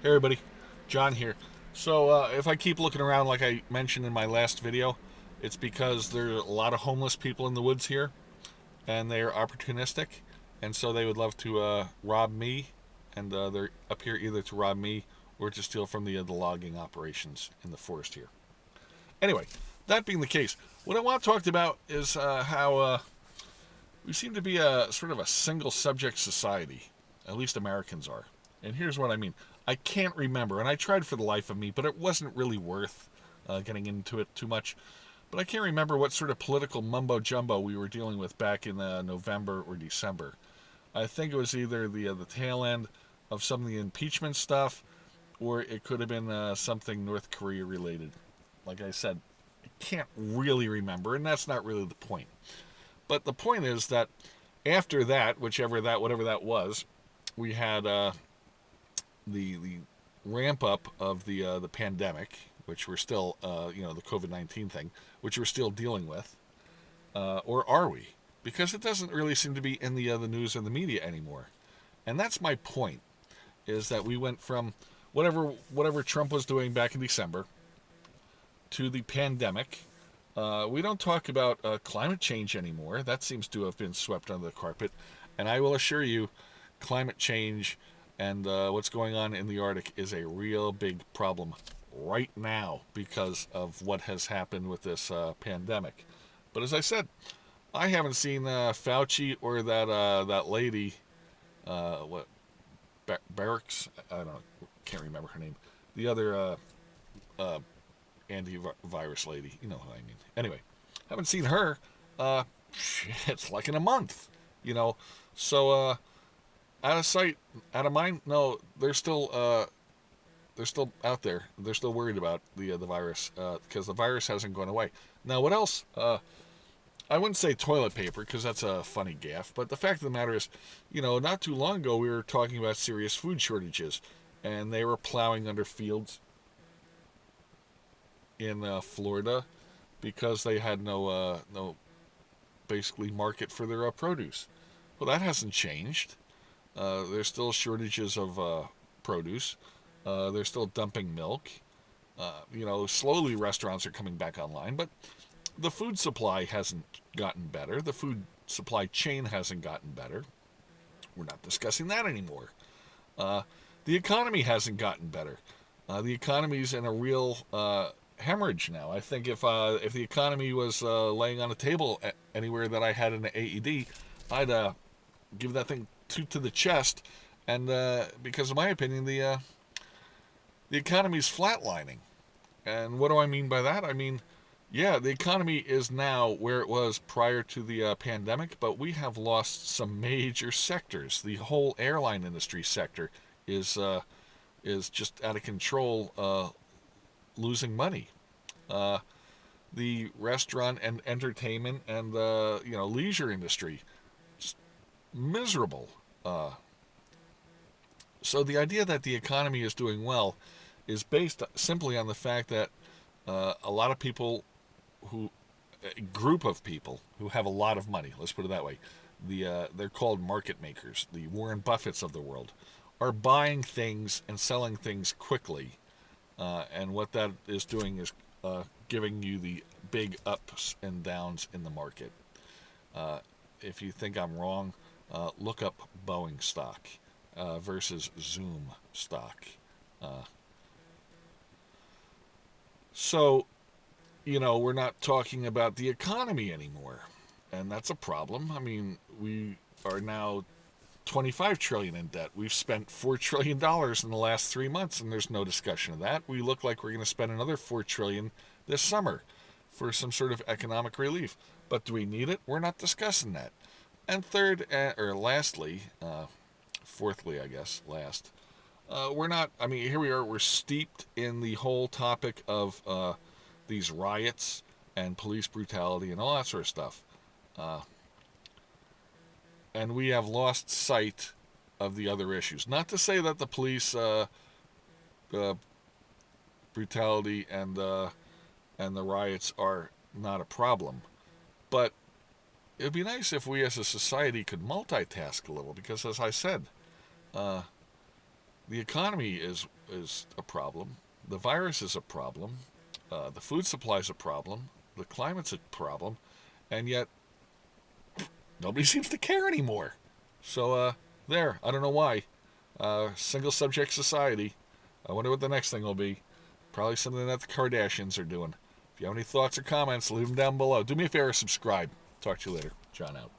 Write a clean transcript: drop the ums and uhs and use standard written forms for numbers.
Hey everybody, John here. So if I keep looking around like I mentioned in my last video, it's because there are a lot of homeless people in the woods here, and they're opportunistic, and so they would love to rob me, and they're up here either to rob me or to steal from the logging operations in the forest here. Anyway, that being the case, what I want to talk about is how we seem to be a sort of a single subject society. At least Americans are. And here's what I mean. I can't remember, and I tried for the life of me, but it wasn't really worth getting into it too much. But I can't remember what sort of political mumbo jumbo we were dealing with back in November or December. I think it was either the tail end of some of the impeachment stuff, or it could have been something North Korea related. Like I said, I can't really remember, and that's not really the point. But the point is that after that, whatever that was, we had the ramp up of the pandemic, which we're still the COVID-19 thing, which we're still dealing with, or are we? Because it doesn't really seem to be in the news or the media anymore, and that's my point. Is that we went from whatever Trump was doing back in December to the pandemic. We don't talk about climate change anymore. That seems to have been swept under the carpet. And I will assure you, climate change and what's going on in the Arctic is a real big problem right now because of what has happened with this pandemic. But as I said, I haven't seen Fauci or that lady, what Barracks? I don't know, can't remember her name. The other uh, antivirus lady. You know who I mean. Anyway, haven't seen her. Uh, it's like in a month. You know, so out of sight, out of mind. No, they're still out there. They're still worried about the virus because the virus hasn't gone away. Now, what else? I wouldn't say toilet paper because that's a funny gaffe, but the fact of the matter is, not too long ago we were talking about serious food shortages, and they were plowing under fields in Florida because they had no basically market for their produce. Well, that hasn't changed. There's still shortages of produce. They're still dumping milk. Slowly restaurants are coming back online, but the food supply hasn't gotten better. The food supply chain hasn't gotten better. We're not discussing that anymore. Uh, the economy hasn't gotten better. The economy's in a real hemorrhage now. I think if the economy was laying on a table anywhere that I had an AED, I'd give that thing two to the chest. And because, in my opinion, the economy's flatlining. And what do I mean by that? I mean, yeah, the economy is now where it was prior to the pandemic, but we have lost some major sectors. The whole airline industry sector is uh, is just out of control, losing money. Uh, the restaurant and entertainment and leisure industry just miserable. So the idea that the economy is doing well is based simply on the fact that a lot of people who a group of people who have a lot of money, let's put it that way, they're called market makers, the Warren Buffetts of the world, are buying things and selling things quickly, and what that is doing is giving you the big ups and downs in the market. Uh, if you think I'm wrong, look up Boeing stock versus Zoom stock. Uh, so, we're not talking about the economy anymore. And that's a problem. I mean, we are now 25 trillion in debt. We've spent 4 trillion dollars in the last 3 months and there's no discussion of that. We look like we're going to spend another 4 trillion this summer for some sort of economic relief. But do we need it? We're not discussing that. And third, or lastly, fourthly, I guess, last, we're not, I mean, here we are, we're steeped in the whole topic of these riots and police brutality and all that sort of stuff. Uh, and we have lost sight of the other issues. Not to say that the police uh, brutality and the riots are not a problem, but it'd be nice if we as a society could multitask a little because, as I said, uh, The economy is a problem. The virus is a problem. The food supply is a problem. The climate's a problem. And yet, nobody seems to care anymore. So, there. I don't know why. Single subject society. I wonder what the next thing will be. Probably something that the Kardashians are doing. If you have any thoughts or comments, leave them down below. Do me a favor, subscribe. Talk to you later. John out.